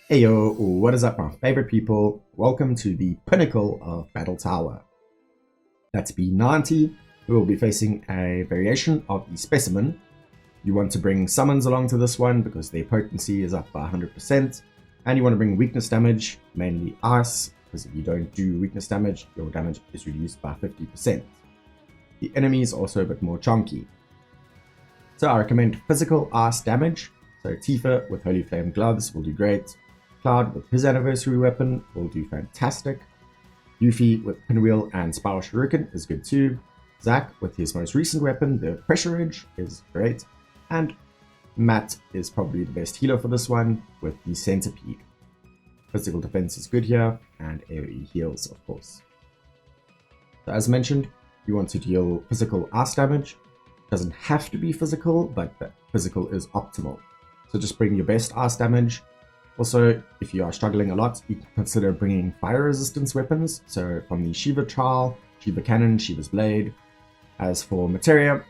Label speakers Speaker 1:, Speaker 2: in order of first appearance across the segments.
Speaker 1: Heyo, what is up my favorite people? Welcome to the pinnacle of Battle Tower. That's B90, who will be facing a variation of the Specimen. You want to bring summons along to this one because their potency is up by 100%, and you want to bring weakness damage, mainly ice, because if you don't do weakness damage, your damage is reduced by 50%. The enemy is also a bit more chunky. So I recommend physical ice damage, so Tifa with Holy Flame gloves will do great. Cloud with his anniversary weapon will do fantastic. Yuffie with Pinwheel and Spiral Shuriken is good too. Zack with his most recent weapon, the Pressure Ridge, is great. And Matt is probably the best healer for this one with the Centipede. Physical defense is good here, and AoE heals, of course. So as mentioned, you want to deal physical ice damage. Doesn't have to be physical, but the physical is optimal. So just bring your best ice damage. Also, if you are struggling a lot, you can consider bringing fire resistance weapons. So from the Shiva Trial, Shiva Cannon, Shiva's Blade. As for materia,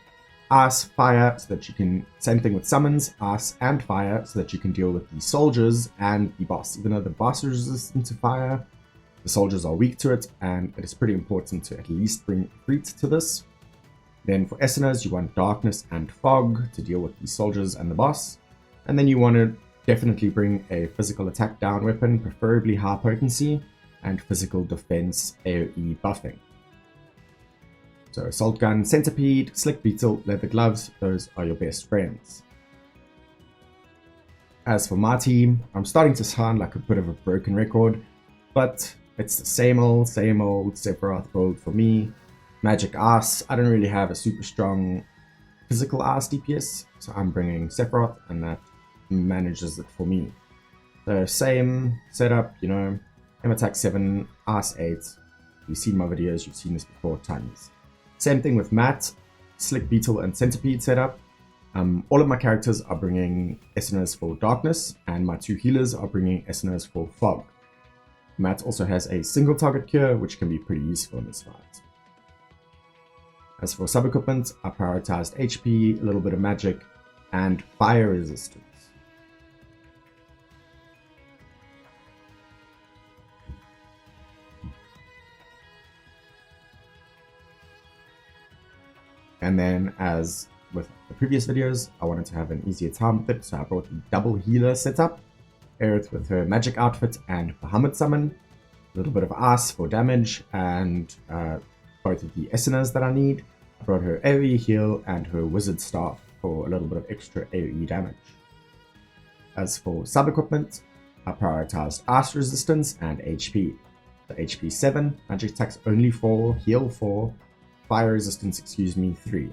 Speaker 1: ice, fire, so that you can, same thing with summons, ice and fire, so that you can deal with the soldiers and the boss. Even though the boss is resistant to fire, the soldiers are weak to it, and it is pretty important to at least bring Freet to this. Then for Esiners, you want darkness and fog to deal with the soldiers and the boss. And then you want to definitely bring a physical attack down weapon, preferably high potency, and physical defense AoE buffing. So Assault Gun, Centipede, Slick Beetle, Leather Gloves, those are your best friends. As for my team, I'm starting to sound like a bit of a broken record, but it's the same old Sephiroth build for me. Magic Ice, I don't really have a super strong physical Ice DPS, so I'm bringing Sephiroth, and that manages it for me. So same setup, you know, M attack 7, Ice 8. You've seen my videos, you've seen this before tons. Same thing with Matt, Slick Beetle and Centipede setup. All of my characters are bringing Esiners for Darkness, and my two healers are bringing Esiners for Fog. Matt also has a single target cure, which can be pretty useful in this fight. As for sub-equipment, I prioritized HP, a little bit of magic, and fire resistance. And then, as with the previous videos, I wanted to have an easier time with it, so I brought the double healer setup. Aerith with her magic outfit and Bahamut summon. A little bit of ice for damage, and both of the Esiners that I need. I brought her AoE heal and her wizard staff for a little bit of extra AoE damage. As for sub-equipment, I prioritized ice resistance and HP. So HP 7, magic attacks only 4, heal 4, fire resistance, 3.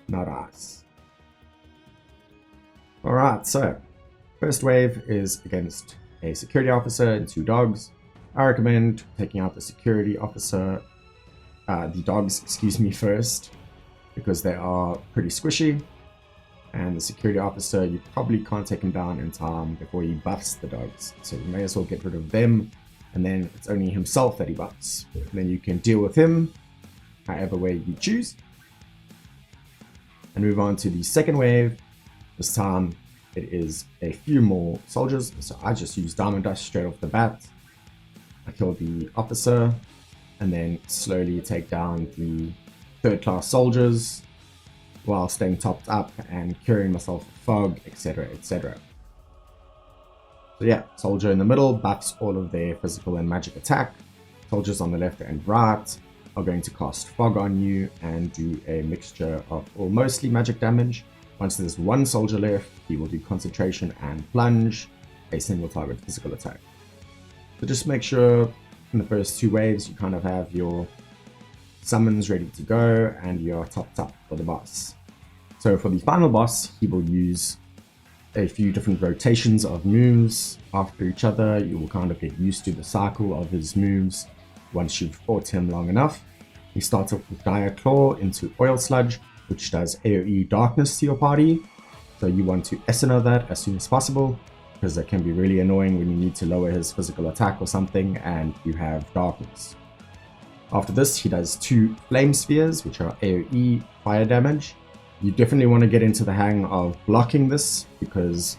Speaker 1: Not ice. Alright, so first wave is against a security officer and 2 dogs. I recommend taking out the security officer, the dogs, first, because they are pretty squishy. And the security officer, you probably can't take him down in time before he buffs the dogs. So you may as well get rid of them, and then it's only himself that he buffs. And then you can deal with him however way you choose. And move on to the second wave. This time it is a few more soldiers, so I just use Diamond Dust straight off the bat. I kill the officer, and then slowly take down the third class soldiers while staying topped up and curing myself with fog, etc, etc. So yeah, soldier in the middle buffs all of their physical and magic attack. Soldiers on the left and right are going to cast fog on you and do a mixture of, or mostly, magic damage. Once there's one soldier left, he will do concentration and plunge, a single target physical attack. So just make sure in the first 2 waves you kind of have your summons ready to go and you're topped up for the boss. So for the final boss, he will use a few different rotations of moves after each other. You will kind of get used to the cycle of his moves once you've fought him long enough. He starts off with Dire Claw into Oil Sludge, which does AoE darkness to your party. So you want to Esiner that as soon as possible, because that can be really annoying when you need to lower his physical attack or something and you have darkness. After this, he does 2 Flame Spheres, which are AoE fire damage. You definitely want to get into the hang of blocking this, because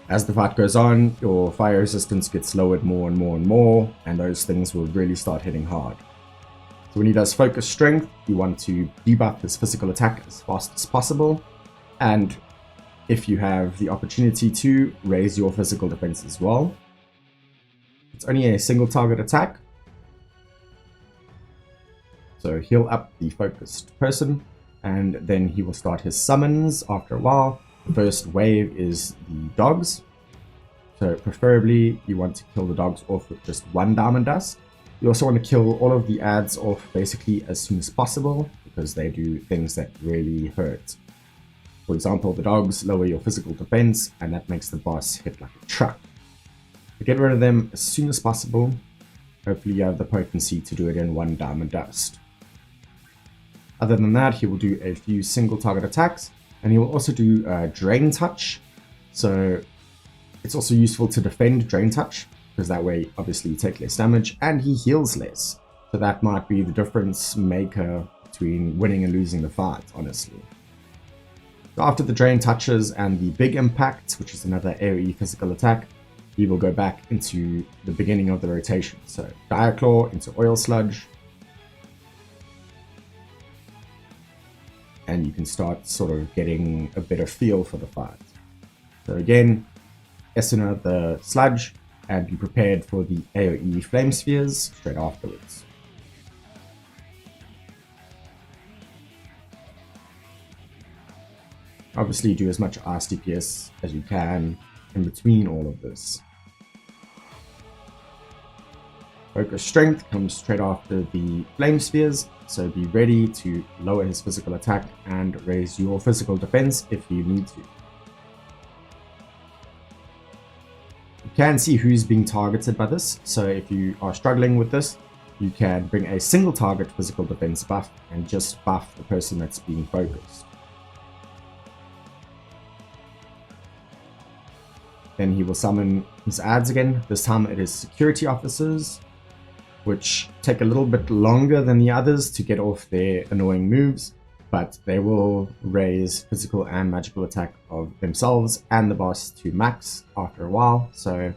Speaker 1: As the fight goes on, your fire resistance gets lowered more and more and more, and those things will really start hitting hard. So when he does focus strength, you want to debuff his physical attack as fast as possible, and if you have the opportunity to, raise your physical defense as well. It's only a single target attack, so heal up the focused person, and then he will start his summons after a while. The first wave is the dogs, so preferably you want to kill the dogs off with just one diamond dust. You also want to kill all of the ads off basically as soon as possible, because they do things that really hurt. For example, the dogs lower your physical defense, and that makes the boss hit like a truck. So get rid of them as soon as possible. Hopefully you have the potency to do it in one diamond dust. Other than that, he will do a few single target attacks, and he will also do Drain Touch. So it's also useful to defend Drain Touch, because that way obviously you take less damage and he heals less. So that might be the difference maker between winning and losing the fight, honestly. So after the Drain Touches and the Big Impact, which is another AoE physical attack, he will go back into the beginning of the rotation. So Dire Claw into Oil Sludge, and you can start sort of getting a better feel for the fight. So again, Esuna the Sludge, and be prepared for the AoE Flame Spheres straight afterwards. Obviously do as much Ice DPS as you can in between all of this. Focus Strength comes straight after the Flame Spheres, so be ready to lower his physical attack and raise your physical defense if you need to. You can see who's being targeted by this, so if you are struggling with this, you can bring a single target physical defense buff and just buff the person that's being focused. Then he will summon his ads again. This time it is security officers, which take a little bit longer than the others to get off their annoying moves, but they will raise physical and magical attack of themselves and the boss to max after a while, so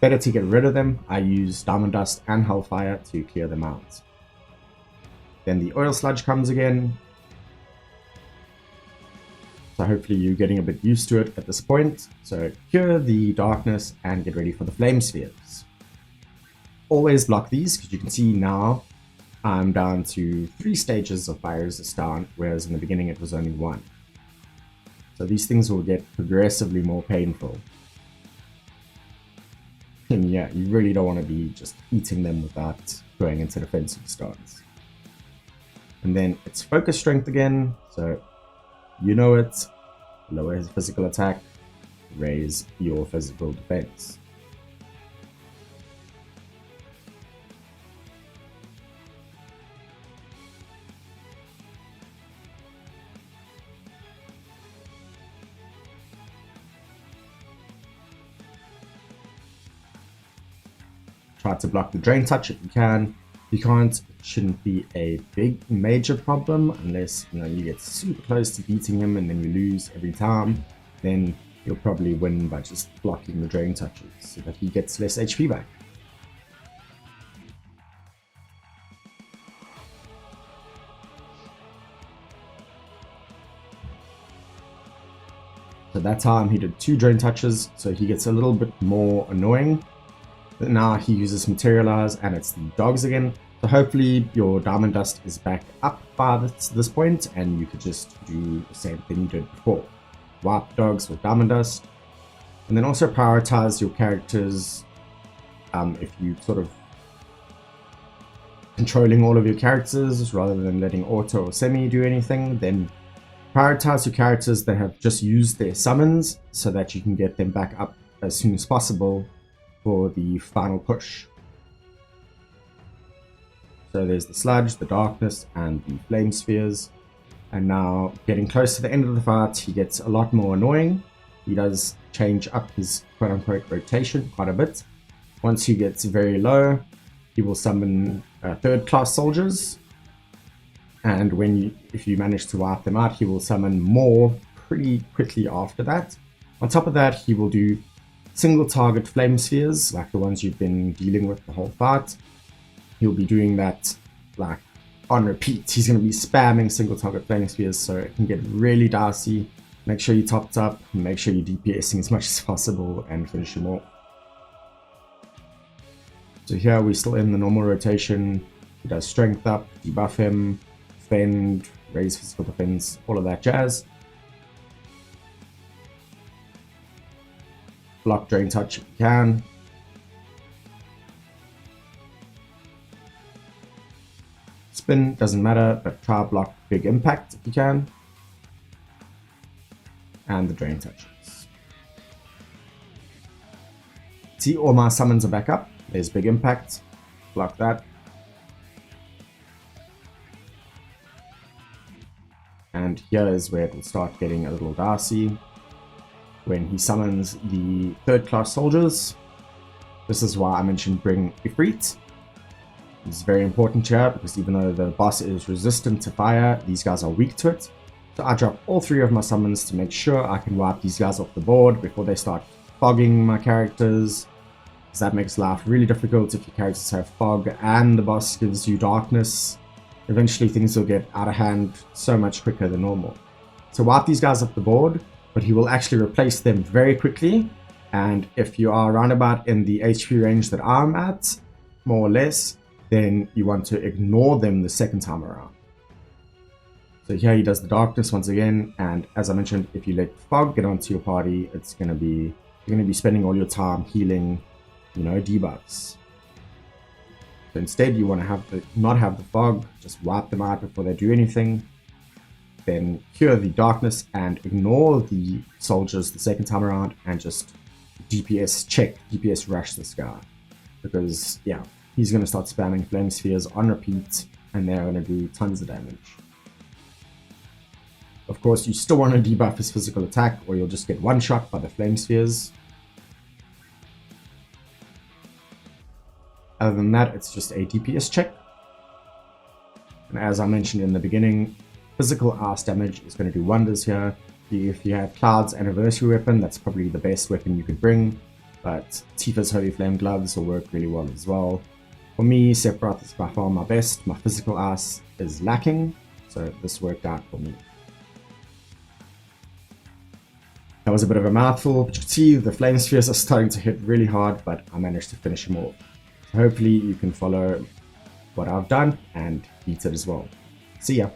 Speaker 1: better to get rid of them. I use Diamond Dust and Hellfire to clear them out. Then the Oil Sludge comes again, so hopefully you're getting a bit used to it at this point. So cure the darkness and get ready for the Flame Spheres. Always block these, because you can see now I'm down to 3 stages of fire resist down, whereas in the beginning it was only 1. So these things will get progressively more painful. And yeah, you really don't want to be just eating them without going into defensive stance. And then it's Focus Strength again, so you know it. Lower his physical attack, raise your physical defense. Try to block the Drain Touch if you can. If you can't, it shouldn't be a big major problem unless you get super close to beating him and then you lose every time. Then you'll probably win by just blocking the Drain Touches so that he gets less HP back. So that time he did 2 Drain Touches, so he gets a little bit more annoying. But now he uses Materialize and it's the dogs again. So hopefully your Diamond Dust is back up by this point and you could just do the same thing you did before. Wipe dogs with Diamond Dust. And then also prioritize your characters. If you sort of controlling all of your characters rather than letting auto or semi do anything, then prioritize your characters that have just used their summons so that you can get them back up as soon as possible for the final push. So there's the Sludge, the Darkness, and the Flame Spheres. And now, getting close to the end of the fight, he gets a lot more annoying. He does change up his quote-unquote rotation quite a bit. Once he gets very low, he will summon 3rd-class soldiers. And if you manage to wipe them out, he will summon more pretty quickly after that. On top of that, he will do single target flame spheres, like the ones you've been dealing with the whole fight. He'll be doing that like on repeat. He's going to be spamming single target flame spheres, so it can get really dicey. Make sure you topped up, make sure you're DPSing as much as possible, and finish him off. So here we're still in the normal rotation. He does strength up, debuff him, defend, raise physical defense, all of that jazz. Block drain touch if you can. Spin doesn't matter, but try block big impact if you can. And the drain touches. See, all my summons are back up. There's big impact. Block that. And here is where it'll start getting a little dicey. When he summons the third class soldiers. This is why I mentioned bring Ifrit. It's very important here because even though the boss is resistant to fire, these guys are weak to it. So I drop all 3 of my summons to make sure I can wipe these guys off the board before they start fogging my characters. Because that makes life really difficult if your characters have fog and the boss gives you darkness. Eventually things will get out of hand so much quicker than normal. So wipe these guys off the board, but he will actually replace them very quickly. And if you are roundabout in the HP range that I'm at, more or less, then you want to ignore them the second time around. So here he does the darkness once again, and as I mentioned, if you let fog get onto your party, it's you're gonna be spending all your time healing, debuffs. So instead, you want to not have the fog, just wipe them out before they do anything. Then cure the darkness and ignore the soldiers the second time around, and just DPS rush this guy, because yeah, he's gonna start spamming flame spheres on repeat, and they're gonna do tons of damage. Of course, you still want to debuff his physical attack, or you'll just get one shot by the flame spheres. Other than that, it's just a DPS check. And as I mentioned in the beginning, physical ice damage is going to do wonders here. If you have Cloud's anniversary weapon, that's probably the best weapon you could bring. But Tifa's Holy Flame gloves will work really well as well. For me, Sephiroth is by far my best. My physical ice is lacking, so this worked out for me. That was a bit of a mouthful, but you can see the flame spheres are starting to hit really hard, but I managed to finish them off. So hopefully you can follow what I've done and beat it as well. See ya!